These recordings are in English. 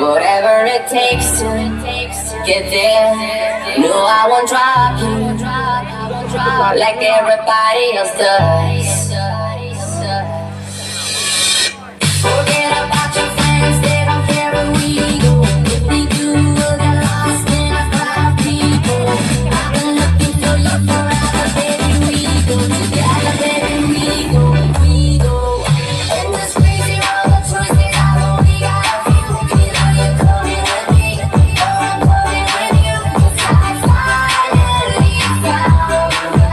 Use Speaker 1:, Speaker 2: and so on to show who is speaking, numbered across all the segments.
Speaker 1: Whatever it takes to get there. No, I won't drop you like everybody else does. Forget about your friends, they don't care where we go. If we do, we'll get lost in a crowd of people. I've been looking for you forever, baby. We go together, baby. We go. In this crazy world of choices, I've only got a few. Either you're coming with me, or I'm coming with you. 'Cause I finally found you.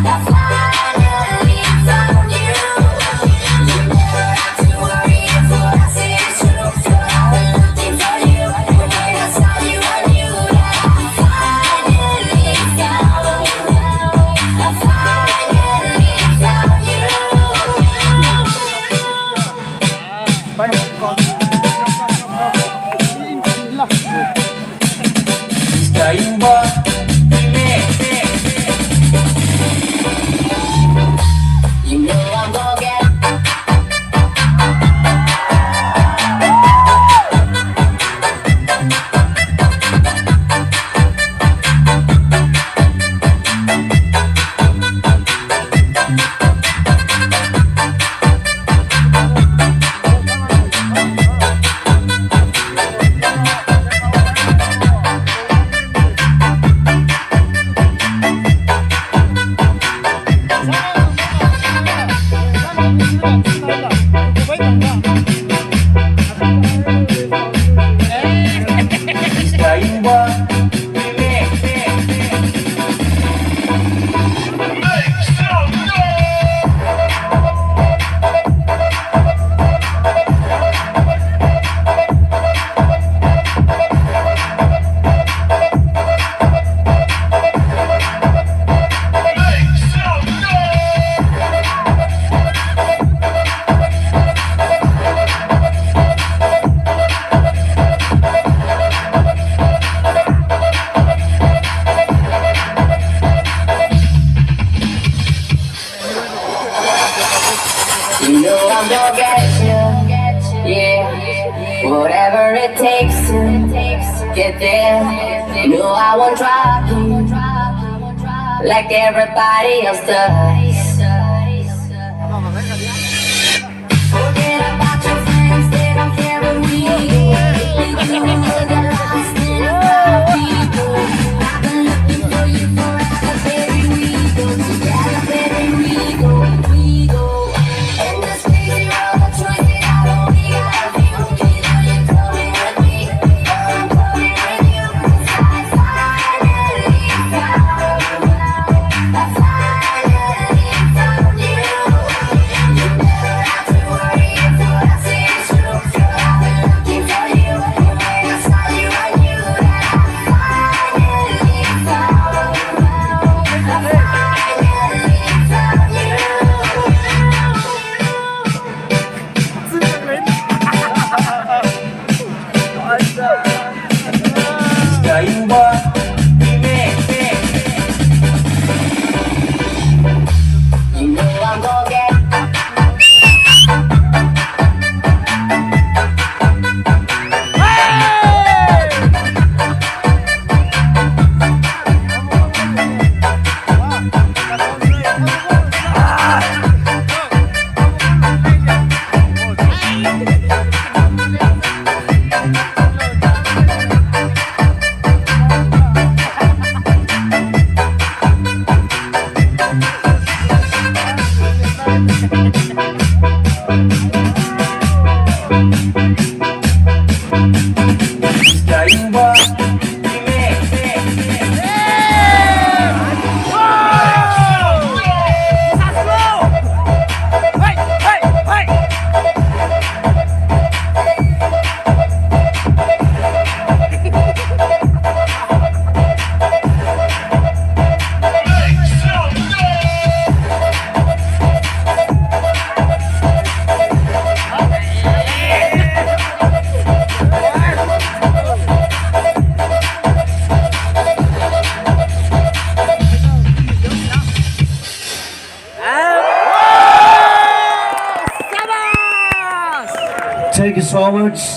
Speaker 1: I finally found you. You never have to worry if what I say is true. So I've been looking for you, and when I saw you, I knew that I finally found you. I finally found you. You know I'm gonna get. You know I'm gonna get you, yeah. Whatever it takes to get there. No, I won't drop you like everybody else does. Forget about your friends, they don't care where we go. We do, we'll get lost in a crowd of people. I've been looking for you forever, baby. We go together, baby. We go. In this crazy world of choices, I've only got a few. Either you're coming with me, or I'm coming with you. 'Cause I finally found you. I finally found you. You never have to worry if what I say is true. So I've been looking for you, and when I saw you, I knew that I finally found you. I finally found you. You know I'm gonna get.
Speaker 2: Take us forwards.